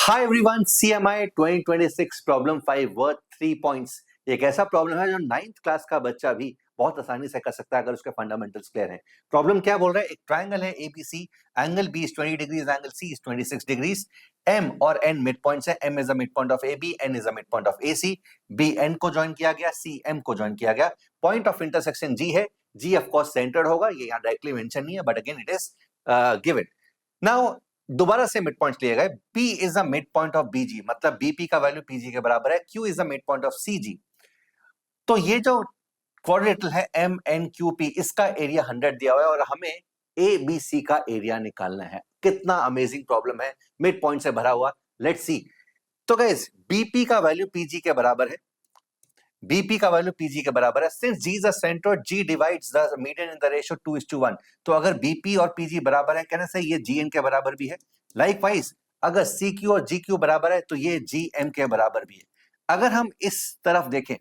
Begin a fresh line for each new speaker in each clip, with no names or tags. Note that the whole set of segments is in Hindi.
Hi everyone, CMI 2026 problem 5 worth 3 points. एक ऐसा प्रॉब्लम है जो 9th क्लास का बच्चा भी बहुत आसानी से कर सकता है अगर उसके फंडामेंटल्स क्लियर हैं। प्रॉब्लम क्या बोल रहा है? एक ट्रायंगल है ABC, angle B is 20 degrees, angle C is 26 degrees. M और N मिड पॉइंट्स है। M is the mid point of AB, N is the mid point of AC। B N को ज्वाइन किया गया, C M को ज्वाइन किया गया। पॉइंट ऑफ इंटरसेक्शन G है। G ऑफ कोर्स सेंटर्ड होगा, ये यहाँ डायरेक्टली मेंशन नहीं है but again it is given. Now दोबारा से मिड पॉइंट लिए गए। P is the mid point of BG, मतलब BP का वैल्यू PG के बराबर है। Q is the mid point of CG। तो ये जो क्वाड्रिलेटरल है MNQP, इसका एरिया 100 दिया हुआ है और हमें ABC का एरिया निकालना है। कितना अमेजिंग प्रॉब्लम है, मिड पॉइंट से भरा हुआ। Let's see. तो गाइस, BP का वैल्यू PG के बराबर है। BP का वैल्यू PG के बराबर है। Since G is the centre, G divides the median in the ratio 2:1। तो अगर BP और PG बराबर है, कहना सही ये GN के बराबर भी है। लाइकवाइज अगर CQ और GQ बराबर है तो ये GM के बराबर भी है। अगर हम इस तरफ देखें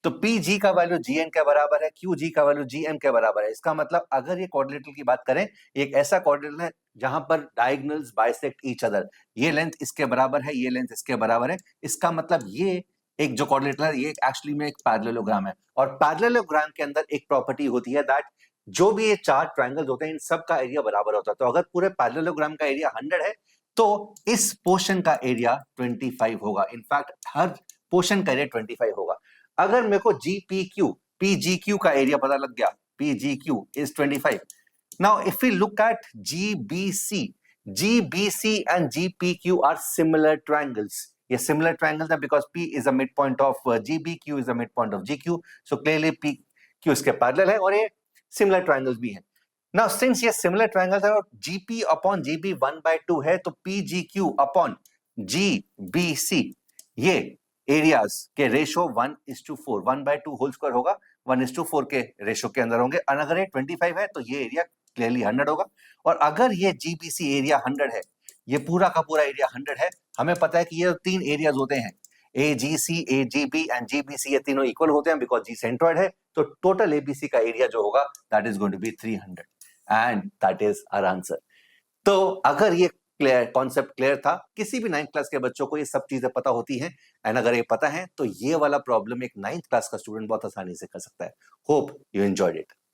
तो PG का वैल्यू GN के बराबर है, QG का वैल्यू GM के बराबर है। इसका मतलब अगर ये क्वाड्रिलेटरल की बात करें, एक ऐसा क्वाड्रिलेटरल है जहां पर डायगोनल्स बाइसेक्ट ईच अदर। ये लेंथ इसके बराबर है, ये लेंथ इसके बराबर है। इसका मतलब ये एक जो क्वाड्रिलेटरल है, ये एक्चुअली में एक पैरेललोग्राम है। और पैरेललोग्राम के अंदर एक प्रॉपर्टी होती है दैट जो भी ये चार ट्रायंगल्स होते हैं इन सब का एरिया बराबर होता है। तो अगर पूरे पैरेललोग्राम का एरिया 100 है तो इस पोर्शन का एरिया 25 होगा। इनफैक्ट हर पोर्शन का एरिया 25 होगा। अगर मेरे को PGQ का एरिया पता लग गया, PGQ is 25. Now, if we look at GBC and GPQ are similar triangles. ये similar triangles है because P is the midpoint of GB, Q is the midpoint of GQ. So clearly PQ इसके parallel है और ये similar triangles भी हैं। Now, since ये similar triangles है और GP upon GB 1/2 है, तो PGQ upon GBC ये एरियाज के रेशो 1:4, 1/2 होल स्क्वायर होगा, 1:4 के रेशो के अंदर होंगे। और अगर ये 25 है तो ये एरिया क्लियरली 100 होगा। और अगर ये GBC एरिया 100 है, ये पूरा का पूरा एरिया 100 है, हमें पता है कि ये तीन एरियाज होते हैं AGC, AGB एंड GBC, ये तीनों इक्वल होते हैं बिकॉज G सेंट्रॉइड है। तो टोटल ABC का एरिया जो होगा that is going to be 300 and that is our answer. तो अगर ये कॉन्सेप्ट क्लियर था, किसी भी 9th क्लास के बच्चों को ये सब चीजें पता होती हैं एंड अगर ये पता है तो ये वाला प्रॉब्लम एक 9th क्लास का स्टूडेंट बहुत आसानी से कर सकता है। Hope you enjoyed it.